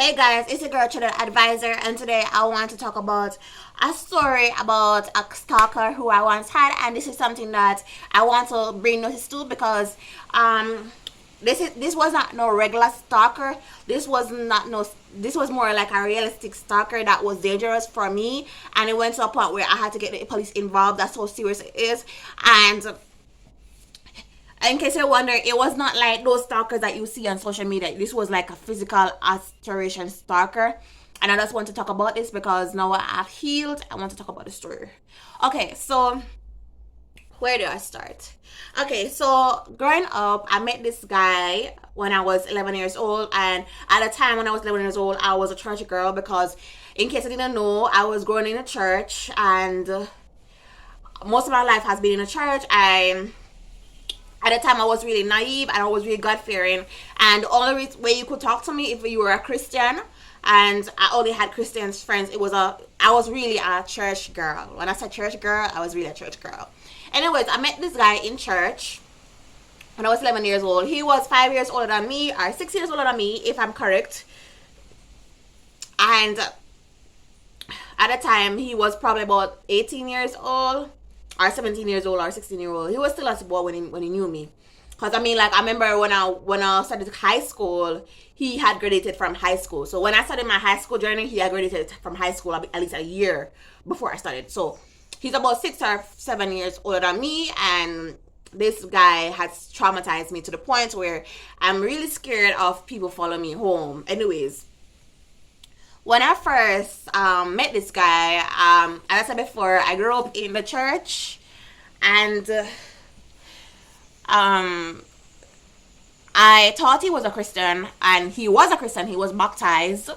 Hey guys, it's your girl Children Advisor, and today I want to talk about a story about a stalker who I once had, and this is something that I want to bring notice to because this was not no regular stalker. This was more like a realistic stalker that was dangerous for me, and it went to a point where I had to get the police involved. That's how serious it is. And in case you wonder, it was not like those stalkers that you see on social media. This was like a physical alteration stalker. And I just want to talk about this because now I've healed. I want to talk about the story. Okay, so where do I start? Okay, so growing up, I met this guy when I was 11 years old. And at the time when I was 11 years old, I was a church girl because, in case I didn't know, I was growing in a church. And most of my life has been in a church. At the time, I was really naive and I was really God-fearing. And the only way you could talk to me if you were a Christian, and I only had Christian friends, I was really a church girl. When I said church girl, I was really a church girl. Anyways, I met this guy in church when I was 11 years old. He was 5 years older than me, or 6 years older than me, if I'm correct. And at the time, he was probably about 18 years old, or 17 years old, or 16 years old. He was still a boy when he knew me. Because I remember when I started high school, he had graduated from high school. So when I started my high school journey, he had graduated from high school at least a year before I started. So he's about 6 or 7 years older than me, and this guy has traumatized me to the point where I'm really scared of people following me home. Anyways, when I first met this guy, as I said before, I grew up in the church, and I thought he was a Christian, and he was a Christian. He was baptized,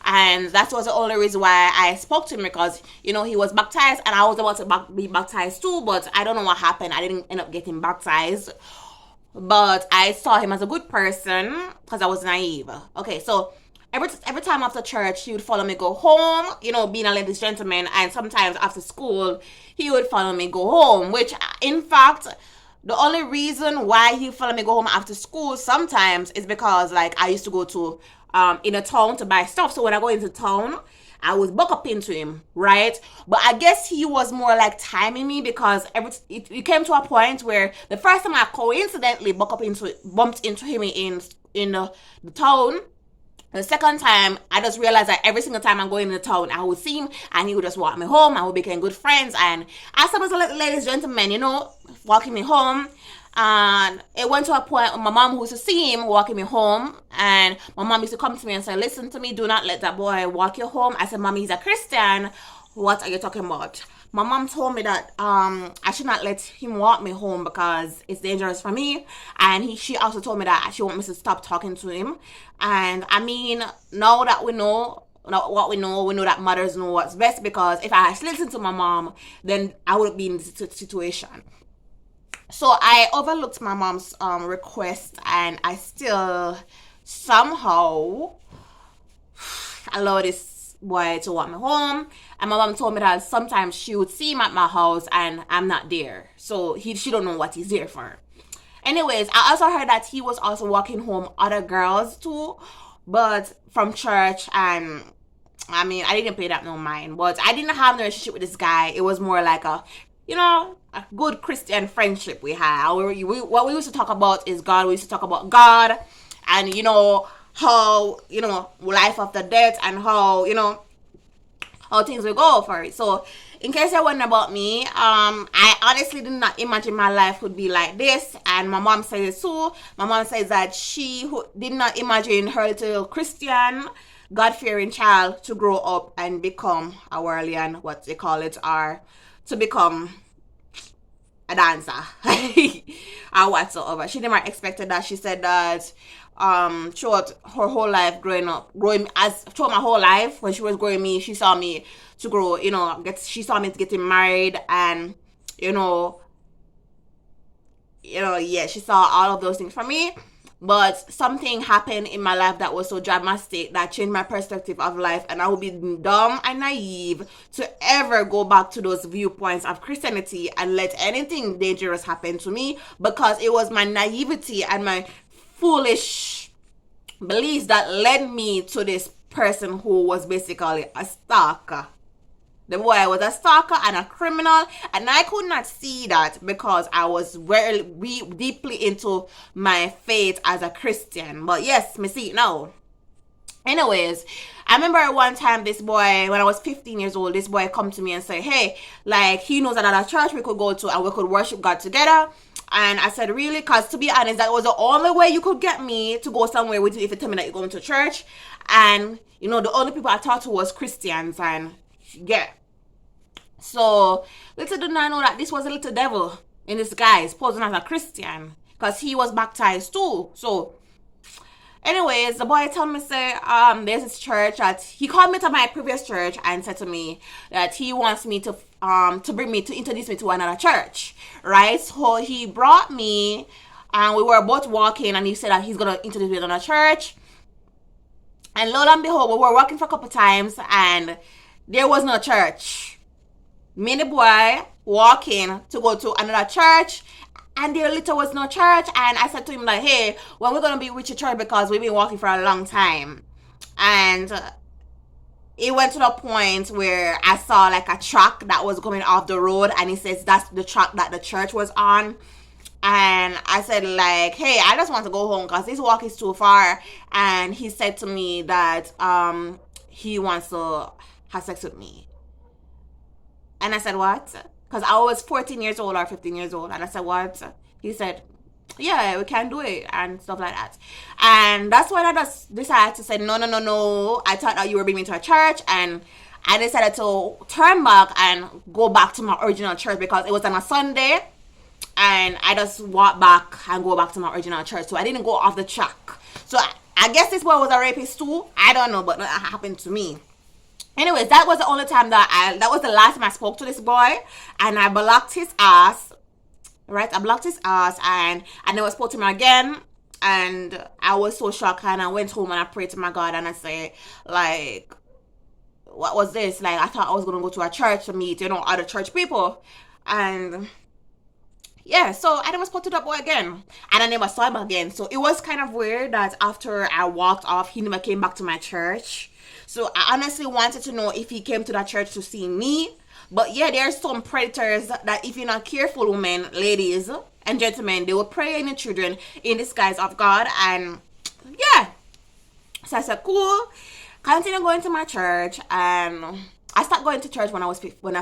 and that was the only reason why I spoke to him, because he was baptized, and I was about to be baptized too, but I don't know what happened. I didn't end up getting baptized, but I saw him as a good person because I was naive. Okay, so every time after church, he would follow me go home, being a ladies gentleman, and sometimes after school, he would follow me go home, which, in fact, the only reason why he followed me go home after school sometimes is because, I used to go to, in a town to buy stuff, so when I go into town, I would buck up into him, right? But I guess he was more like timing me, because it came to a point where the first time I coincidentally bumped into him in the town. The second time, I just realized that every single time I'm going into town, I would see him, and he would just walk me home, and we became good friends. And as I was a ladies gentleman, walking me home, and it went to a point where my mom used to see him walking me home, and my mom used to come to me and say, "Listen to me, do not let that boy walk you home." I said, "Mommy, he's a Christian. What are you talking about?" My mom told me that I should not let him walk me home because it's dangerous for me. And she also told me that she wants me to stop talking to him. And now that we know what we know that mothers know what's best, because if I had listened to my mom, then I would be in this situation. So I overlooked my mom's request, and I still somehow allowed this boy to walk me home. And my mom told me that sometimes she would see him at my house and I'm not there, so she don't know what he's there for. Anyways, I also heard that he was also walking home other girls too, but from church. And I didn't pay that no mind, but I didn't have no relationship with this guy. It was more like a good Christian friendship we had. What we used to talk about is God. We used to talk about God, and how life after death, and how things will go for it. So in case you're wondering about me, I honestly did not imagine my life would be like this, and my mom says it too. My mom says that she did not imagine her little Christian, God-fearing child to grow up and become a whirlian, what they call it, or to become a dancer or whatsoever. She never expected that. She said that throughout her whole life throughout my whole life, when she was growing me, she saw me to grow, she saw me getting married, and she saw all of those things for me. But something happened in my life that was so dramatic that changed my perspective of life, and I would be dumb and naive to ever go back to those viewpoints of Christianity and let anything dangerous happen to me, because it was my naivety and my foolish beliefs that led me to this person who was basically a stalker. The boy was a stalker and a criminal, and I could not see that because I was very deeply into my faith as a Christian. But yes, me see it now. Anyways, I remember one time this boy, when I was 15 years old, this boy come to me and say, hey, like, he knows another church we could go to and we could worship God together. And I said, really? Because to be honest, that was the only way you could get me to go somewhere with you if you tell me that you're going to church. And, you know, the only people I talked to was Christians. And, yeah. So, little did I know that this was a little devil in disguise, posing as a Christian. Because he was baptized too. So, anyways, the boy told me, say, there's this church that he called me to my previous church and said to me that he wants me to introduce me to another church, right? So he brought me, and we were both walking, and he said that he's gonna introduce me to another church. And lo and behold, we were walking for a couple times, and there was no church. Me and the boy walking to go to another church, and there literally was no church. And I said to him, like, hey, when we're gonna be with your church, because we've been walking for a long time. And it went to the point where I saw like a truck that was coming off the road, and he says that's the truck that the church was on. And I said, like, hey, I just want to go home because this walk is too far. And he said to me that he wants to have sex with me. And I said, what? Because I was 14 years old or 15 years old. And I said, what? He said, yeah, we can do it and stuff like that. And that's when I just decided to say, no. I thought that you were bringing me to a church. And I decided to turn back and go back to my original church because it was on a Sunday. And I just walked back and go back to my original church. So I didn't go off the track. So I guess this boy was a rapist too. I don't know, but that happened to me. Anyways, that was the only time that was the last time I spoke to this boy, and I blocked his ass, right? I blocked his ass, and I never spoke to him again, and I was so shocked, and I went home and I prayed to my God, and I said, like, what was this? Like, I thought I was going to go to a church to meet, you know, other church people, and yeah, so I never spoke to that boy again, and I never saw him again. So it was kind of weird that after I walked off, he never came back to my church. So I honestly wanted to know if he came to that church to see me. But yeah, there are some predators that if you're not careful, women, ladies, and gentlemen, they will prey on your children in disguise of God. And yeah, so I said, cool. Continue going to my church. And I started going to church when I was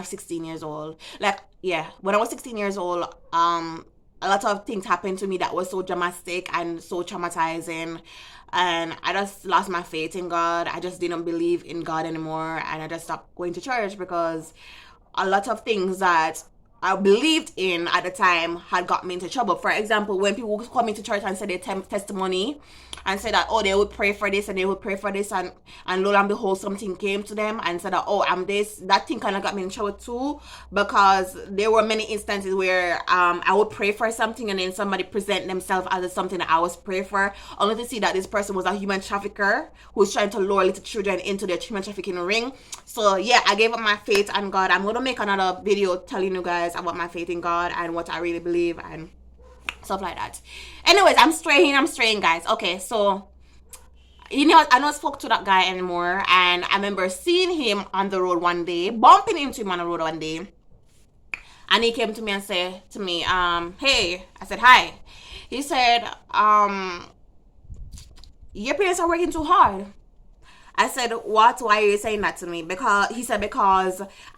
16 years old. Like, yeah, when I was 16 years old, a lot of things happened to me that was so dramatic and so traumatizing. And I just lost my faith in God. I just didn't believe in God anymore. And I just stopped going to church because a lot of things that I believed in at the time had got me into trouble. For example, when people would come into church and say their testimony and say that, oh, they would pray for this and they would pray for this, and lo and behold, something came to them and said that, oh, I'm this. That thing kind of got me in trouble too, because there were many instances where I would pray for something and then somebody present themselves as something that I was praying for, only to see that this person was a human trafficker who's trying to lure little children into their human trafficking ring. So yeah, I gave up my faith on God. I'm going to make another video telling you guys about my faith in God and what I really believe and stuff like that. Anyways, I'm straying, guys. Okay, so you know, I don't spoke to that guy anymore, and I remember seeing him on the road one day, bumping into him on the road one day, and he came to me and said to me, hey. I said, hi. He said, your parents are working too hard. I said, what? Why are you saying that to me? Because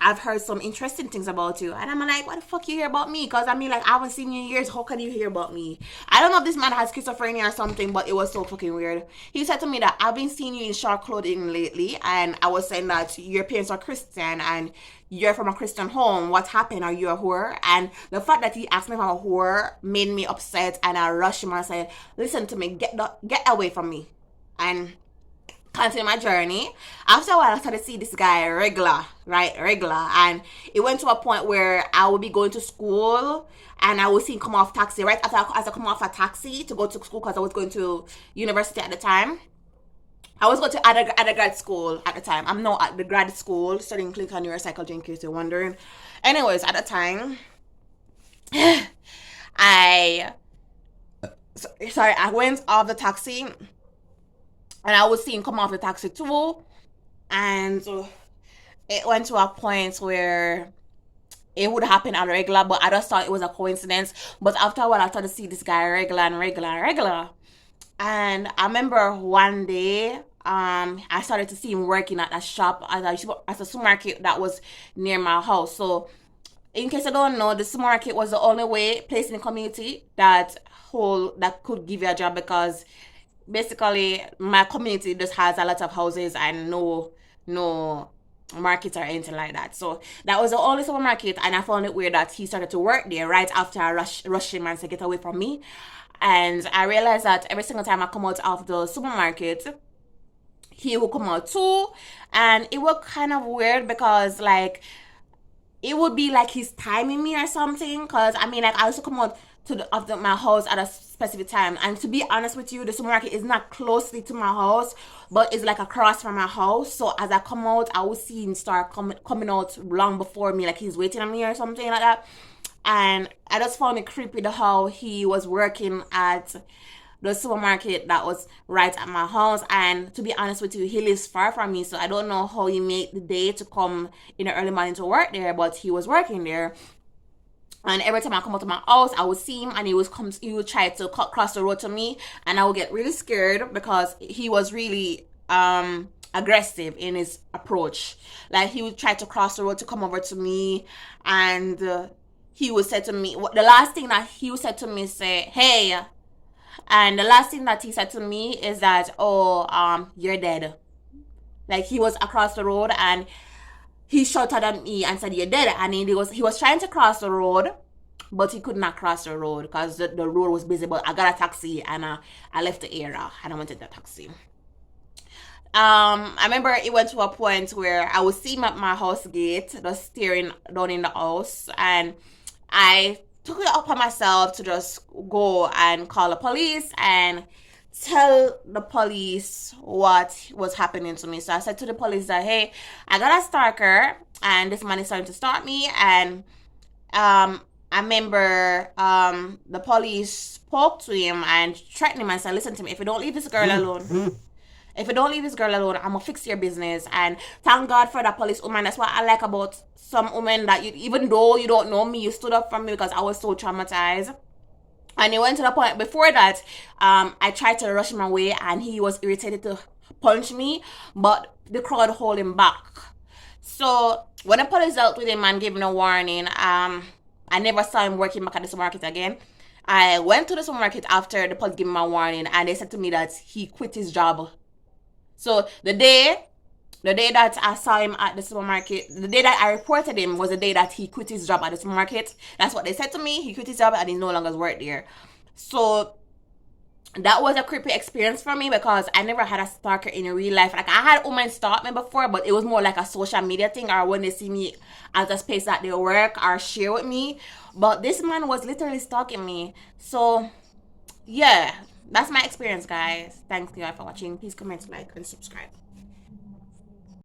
I've heard some interesting things about you. And I'm like, what the fuck you hear about me? Because I mean, like, I haven't seen you in years. How can you hear about me? I don't know if this man has schizophrenia or something, but it was so fucking weird. He said to me that I've been seeing you in short clothing lately. And I was saying that your parents are Christian and you're from a Christian home. What happened? Are you a whore? And the fact that he asked me if I'm a whore made me upset. And I rushed him and I said, listen to me, get away from me. And continue my journey. After a while, I started to see this guy regular. And it went to a point where I would be going to school and I would see him come off taxi. Right after I come off a taxi to go to school, because I was going to university at the time. I was going to undergrad school at the time. I'm now at the grad school studying clinical neuropsychology, in case you're wondering. Anyways, at the time, I went off the taxi. and I would see him come off the taxi too. And it went to a point where it would happen on regular, but I just thought it was a coincidence. But after a while, I started to see this guy regular and regular and regular. And I remember one day, I started to see him working at a shop at a supermarket that was near my house. So, in case you don't know, the supermarket was the only place in the community that could give you a job, because basically my community just has a lot of houses and no market or anything like that. So that was the only supermarket, and I found it weird that he started to work there right after I rushed him and said, "Get away from me." And I realized that every single time I come out of the supermarket, he would come out too. And it was kind of weird because, like, it would be like he's timing me or something. Because, I mean, like, I used to come out of my house at a specific time. And to be honest with you, the supermarket is not closely to my house, but it's like across from my house. So as I come out, I will see him start coming out long before me, like he's waiting on me or something like that. And I just found it creepy how he was working at the supermarket that was right at my house. And to be honest with you, he lives far from me, so I don't know how he made the day to come in the early morning to work there, but he was working there. And every time I come out of my house, I would see him, and he would try to cross the road to me, and I would get really scared because he was really aggressive in his approach. Like, he would try to cross the road to come over to me, and he would say to me, the last thing that he would say to me, say, "Hey," and the last thing that he said to me is that, "Oh, you're dead." Like, he was across the road, and he shouted at me and said, "You're dead." And he was trying to cross the road, but he could not cross the road because the road was busy. But I got a taxi, and I left the area, and I went to the taxi. I remember it went to a point where I would see him at my house gate, just staring down in the house, and I took it upon myself to just go and call the police and tell the police what was happening to me. So I said to the police that, "Hey, I got a stalker, and this man is trying to stalk me." And I remember the police spoke to him and threatened him and said, "Listen to me, if you don't leave this girl alone, I'm gonna fix your business." And thank God for that police woman. That's what I like about some women, that even though you don't know me, you stood up for me, because I was so traumatized. And it went to the point before that, I tried to rush him away, and he was irritated to punch me, but the crowd held him back. So when the police dealt with him and gave him a warning, I never saw him working back at the supermarket again. I went to the supermarket after the police gave him a warning, and they said to me that he quit his job. So the day that I saw him at the supermarket, the day that I reported him was the day that he quit his job at the supermarket. That's what they said to me. He quit his job and he no longer worked there. So that was a creepy experience for me, because I never had a stalker in real life. Like, I had women stalk me before, but it was more like a social media thing, or when they see me at a space that they work or share with me. But this man was literally stalking me. So yeah, that's my experience, guys. Thanks you guys for watching. Please comment, like, and subscribe.